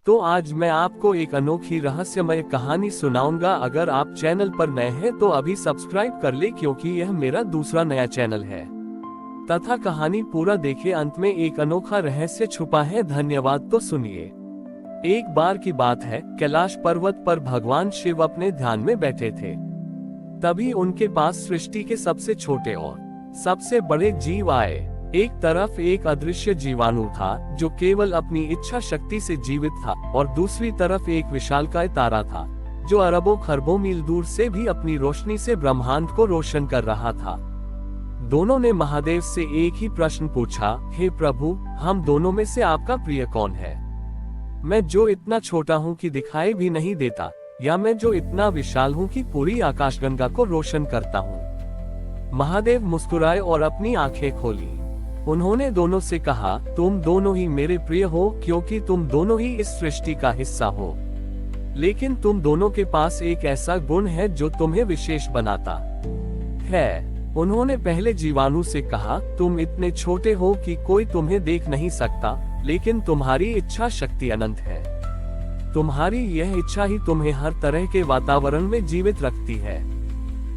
तो आज मैं आपको एक अनोखी रहस्यमय कहानी सुनाऊंगा। अगर आप चैनल पर नए हैं तो अभी सब्सक्राइब कर ले, क्योंकि यह मेरा दूसरा नया चैनल है। तथा कहानी पूरा देखे, अंत में एक अनोखा रहस्य छुपा है। धन्यवाद। तो सुनिए। एक बार की बात है, कैलाश पर्वत पर भगवान शिव अपने ध्यान में बैठे थे। तभी उनके पास सृष्टि के सबसे छोटे और सबसे बड़े जीव आए। एक तरफ एक अदृश्य जीवाणु था जो केवल अपनी इच्छा शक्ति से जीवित था, और दूसरी तरफ एक विशालकाय तारा था जो अरबों खरबों मील दूर से भी अपनी रोशनी से ब्रह्मांड को रोशन कर रहा था। दोनों ने महादेव से एक ही प्रश्न पूछा, हे प्रभु, हम दोनों में से आपका प्रिय कौन है? मैं जो इतना छोटा हूँ कि दिखाई भी नहीं देता, या मैं जो इतना विशाल हूँ कि पूरी आकाशगंगा को रोशन करता हूँ? महादेव मुस्कुराए और अपनी आंखें खोली। उन्होंने दोनों से कहा, तुम दोनों ही मेरे प्रिय हो, क्योंकि तुम दोनों ही इस सृष्टि का हिस्सा हो। लेकिन तुम दोनों के पास एक ऐसा गुण है जो तुम्हें विशेष बनाता है। उन्होंने पहले जीवाणु से कहा, तुम इतने छोटे हो कि कोई तुम्हें देख नहीं सकता, लेकिन तुम्हारी इच्छा शक्ति अनंत है। तुम्हारी यह इच्छा ही तुम्हें हर तरह के वातावरण में जीवित रखती है।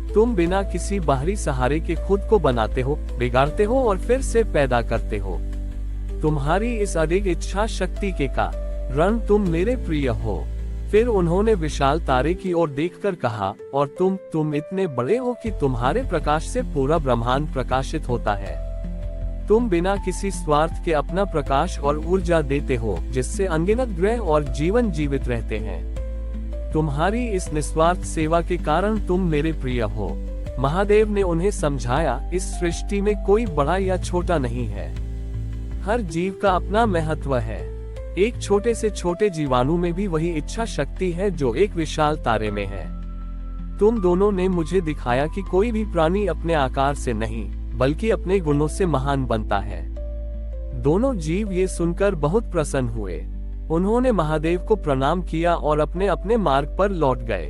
तुम बिना किसी बाहरी सहारे के खुद को बनाते हो, बिगाड़ते हो और फिर से पैदा करते हो। तुम्हारी इस अधिक इच्छा शक्ति के कारण तुम मेरे प्रिय हो। फिर उन्होंने विशाल तारे की ओर देखकर कहा, और तुम इतने बड़े हो कि तुम्हारे प्रकाश से पूरा ब्रह्मांड प्रकाशित होता है। तुम बिना किसी स्वार्थ के अपना प्रकाश और ऊर्जा देते हो, जिससे अनगिनत ग्रह और जीवन जीवित रहते हैं। तुम्हारी इस निस्वार्थ सेवा के कारण तुम मेरे प्रिय हो। महादेव ने उन्हें समझाया, इस सृष्टि में कोई बड़ा या छोटा नहीं है। हर जीव का अपना महत्व है। एक छोटे से छोटे जीवाणु में भी वही इच्छा शक्ति है जो एक विशाल तारे में है। तुम दोनों ने मुझे दिखाया कि कोई भी प्राणी अपने आकार से नहीं, बल्कि अपने गुणों से महान बनता है। दोनों जीव ये सुनकर बहुत प्रसन्न हुए। उन्होंने महादेव को प्रणाम किया और अपने अपने मार्ग पर लौट गए।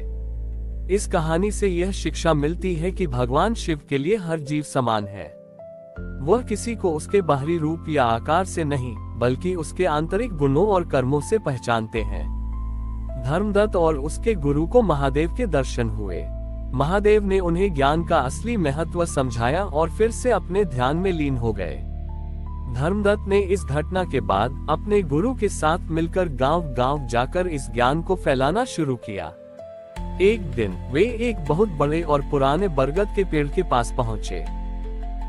इस कहानी से यह शिक्षा मिलती है कि भगवान शिव के लिए हर जीव समान है। वह किसी को उसके बाहरी रूप या आकार से नहीं, बल्कि उसके आंतरिक गुणों और कर्मों से पहचानते हैं। धर्मदत्त और उसके गुरु को महादेव के दर्शन हुए। महादेव ने उन्हें ज्ञान का असली महत्व समझाया और फिर से अपने ध्यान में लीन हो गए। धर्मदत्त ने इस घटना के बाद अपने गुरु के साथ मिलकर गांव-गांव जाकर इस ज्ञान को फैलाना शुरू किया। एक दिन वे एक बहुत बड़े और पुराने बरगद के पेड़ के पास पहुंचे।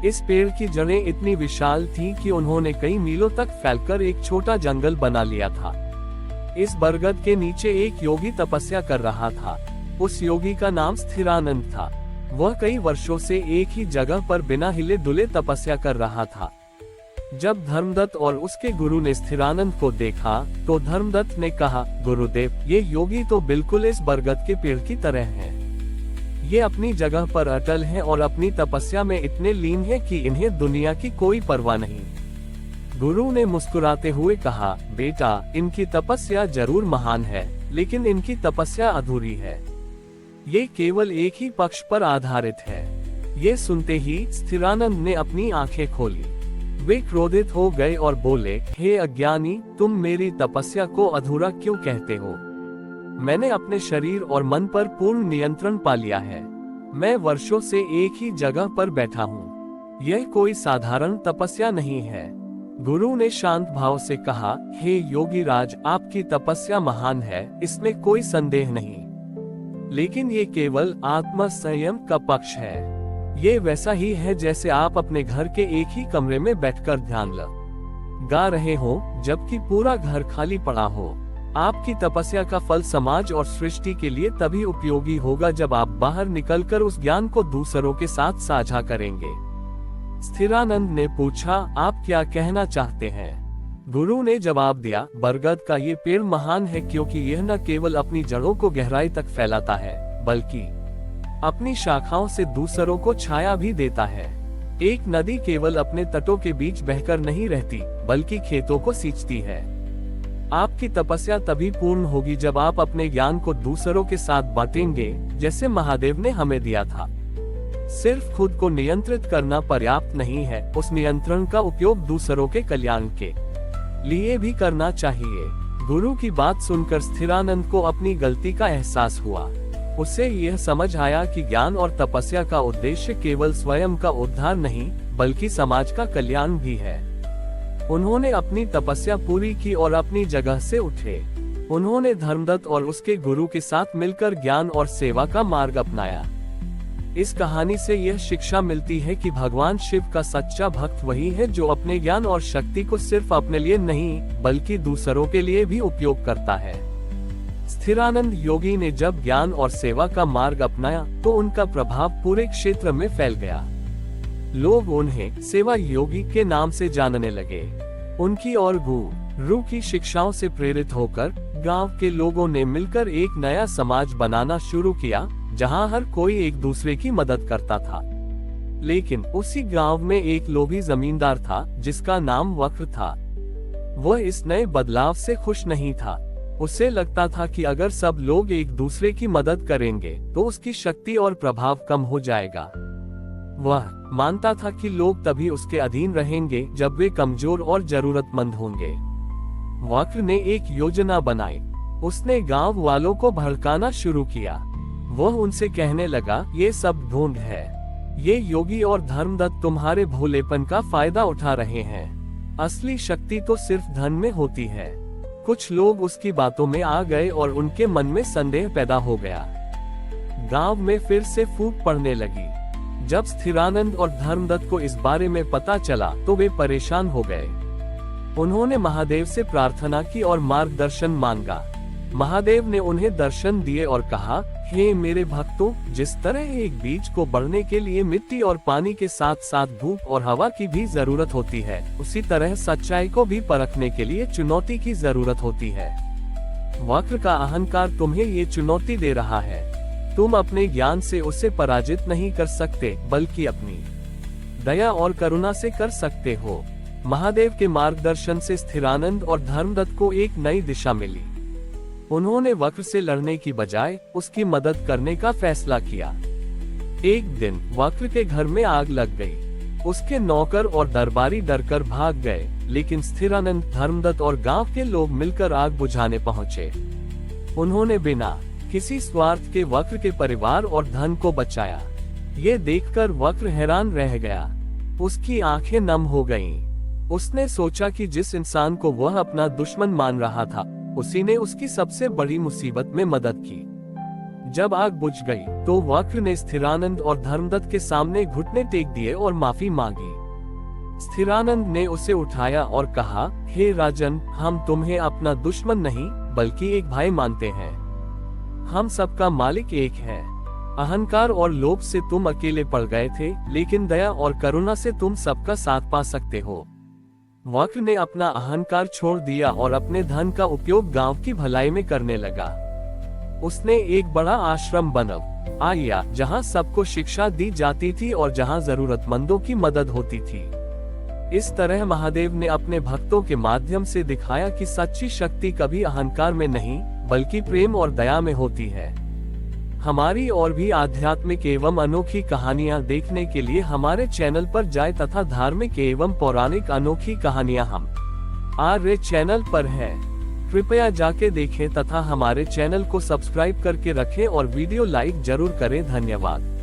इस पेड़ की जड़ें इतनी विशाल थीं कि उन्होंने कई मीलों तक फैलकर एक छोटा जंगल बना लिया था। इस बरगद के नीचे एक योगी तपस्या कर रहा था। उस योगी का नाम स्थिरानंद था। वह कई वर्षों से एक ही जगह पर बिना हिले डुले तपस्या कर रहा था। जब धर्मदत्त और उसके गुरु ने स्थिरानंद को देखा, तो धर्मदत्त ने कहा, गुरुदेव, ये योगी तो बिल्कुल इस बरगद के पेड़ की तरह हैं। ये अपनी जगह पर अटल हैं और अपनी तपस्या में इतने लीन हैं कि इन्हें दुनिया की कोई परवाह नहीं। गुरु ने मुस्कुराते हुए कहा, बेटा, इनकी तपस्या जरूर महान है, लेकिन इनकी तपस्या अधूरी है। ये केवल एक ही पक्ष पर आधारित है। ये सुनते ही स्थिरानंद ने अपनी आंखें खोली। वे क्रोधित हो गए और बोले, हे अज्ञानी, तुम मेरी तपस्या को अधूरा क्यों कहते हो? मैंने अपने शरीर और मन पर पूर्ण नियंत्रण पा लिया है। मैं वर्षों से एक ही जगह पर बैठा हूँ। यह कोई साधारण तपस्या नहीं है। गुरु ने शांत भाव से कहा, हे योगी राज, आपकी तपस्या महान है, इसमें कोई संदेह नहीं। लेकिन ये केवल आत्म संयम का पक्ष है। ये वैसा ही है जैसे आप अपने घर के एक ही कमरे में बैठकर ध्यान लगा रहे हो, जबकि पूरा घर खाली पड़ा हो। आपकी तपस्या का फल समाज और सृष्टि के लिए तभी उपयोगी होगा जब आप बाहर निकलकर उस ज्ञान को दूसरों के साथ साझा करेंगे। स्थिरानंद ने पूछा, आप क्या कहना चाहते हैं? गुरु ने जवाब दिया, बरगद का ये पेड़ महान है क्योंकि यह न केवल अपनी जड़ों को गहराई तक फैलाता है, बल्कि अपनी शाखाओं से दूसरों को छाया भी देता है। एक नदी केवल अपने तटों के बीच बहकर नहीं रहती, बल्कि खेतों को सींचती है। आपकी तपस्या तभी पूर्ण होगी जब आप अपने ज्ञान को दूसरों के साथ बांटेंगे, जैसे महादेव ने हमें दिया था। सिर्फ खुद को नियंत्रित करना पर्याप्त नहीं है, उस नियंत्रण का उपयोग दूसरों के कल्याण के लिए भी करना चाहिए। गुरु की बात सुनकर स्थिरानंद को अपनी गलती का एहसास हुआ। उसे यह समझ आया कि ज्ञान और तपस्या का उद्देश्य केवल स्वयं का उद्धार नहीं, बल्कि समाज का कल्याण भी है। उन्होंने अपनी तपस्या पूरी की और अपनी जगह से उठे। उन्होंने धर्मदत्त और उसके गुरु के साथ मिलकर ज्ञान और सेवा का मार्ग अपनाया। इस कहानी से यह शिक्षा मिलती है कि भगवान शिव का सच्चा भक्त वही है जो अपने ज्ञान और शक्ति को सिर्फ अपने लिए नहीं, बल्कि दूसरों के लिए भी उपयोग करता है। स्थिरानंद योगी ने जब ज्ञान और सेवा का मार्ग अपनाया तो उनका प्रभाव पूरे क्षेत्र में फैल गया। लोग उन्हें सेवा योगी के नाम से जानने लगे। उनकी और गुरु की शिक्षाओं से प्रेरित होकर गांव के लोगों ने मिलकर एक नया समाज बनाना शुरू किया, जहां हर कोई एक दूसरे की मदद करता था। लेकिन उसी गांव में एक लोभी जमींदार था जिसका नाम वक्र था। वह इस नए बदलाव से खुश नहीं था। उसे लगता था कि अगर सब लोग एक दूसरे की मदद करेंगे तो उसकी शक्ति और प्रभाव कम हो जाएगा। वह मानता था कि लोग तभी उसके अधीन रहेंगे जब वे कमजोर और जरूरतमंद होंगे। वक्र ने एक योजना बनाई। उसने गांव वालों को भड़काना शुरू किया। वह उनसे कहने लगा, ये सब ढोंग है। ये योगी और धर्मदत्त तुम्हारे भोलेपन का फायदा उठा रहे हैं। असली शक्ति तो सिर्फ धन में होती है। कुछ लोग उसकी बातों में आ गए और उनके मन में संदेह पैदा हो गया। गांव में फिर से फूट पड़ने लगी। जब स्थिरानंद और धर्मदत्त को इस बारे में पता चला तो वे परेशान हो गए। उन्होंने महादेव से प्रार्थना की और मार्गदर्शन मांगा। महादेव ने उन्हें दर्शन दिए और कहा, हे मेरे भक्तों, जिस तरह एक बीज को बढ़ने के लिए मिट्टी और पानी के साथ साथ धूप और हवा की भी जरूरत होती है, उसी तरह सच्चाई को भी परखने के लिए चुनौती की जरूरत होती है। वक्र का अहंकार तुम्हें ये चुनौती दे रहा है। तुम अपने ज्ञान से उसे पराजित नहीं कर सकते, बल्कि अपनी दया और करुणा से कर सकते हो। महादेव के मार्गदर्शन से स्थिरानंद और धर्मदत्त को एक नई दिशा मिली। उन्होंने वक्र से लड़ने की बजाय उसकी मदद करने का फैसला किया। एक दिन वक्र के घर में आग लग गई। उसके नौकर और दरबारी डरकर भाग गए, लेकिन स्थिरानंद, धर्मदत्त और गांव के लोग मिलकर आग बुझाने पहुंचे। उन्होंने बिना किसी स्वार्थ के वक्र के परिवार और धन को बचाया। ये देखकर वक्र हैरान रह गया। उसकी आंखें नम हो गईं। उसने सोचा कि जिस इंसान को वह अपना दुश्मन मान रहा था, उसी ने उसकी सबसे बड़ी मुसीबत में मदद की। जब आग बुझ गई तो वक्र ने स्थिरानंद और धर्मदत्त के सामने घुटने टेक दिए और माफी मांगी। स्थिरानंद ने उसे उठाया और कहा, हे राजन, हम तुम्हें अपना दुश्मन नहीं बल्कि एक भाई मानते हैं। हम सबका मालिक एक है। अहंकार और लोभ से तुम अकेले पड़ गए थे, लेकिन दया और करुणा से तुम सबका साथ पा सकते हो। वक्र ने अपना अहंकार छोड़ दिया और अपने धन का उपयोग गांव की भलाई में करने लगा। उसने एक बड़ा आश्रम बनवाया, जहां सबको शिक्षा दी जाती थी और जहां जरूरतमंदों की मदद होती थी। इस तरह महादेव ने अपने भक्तों के माध्यम से दिखाया कि सच्ची शक्ति कभी अहंकार में नहीं, बल्कि प्रेम और दया में होती है। हमारी और भी आध्यात्मिक एवं अनोखी कहानियां देखने के लिए हमारे चैनल पर जाएं तथा धार्मिक एवं पौराणिक अनोखी कहानियां हम आर्य चैनल पर है। कृपया जाके देखें तथा हमारे चैनल को सब्सक्राइब करके रखें और वीडियो लाइक जरूर करें। धन्यवाद।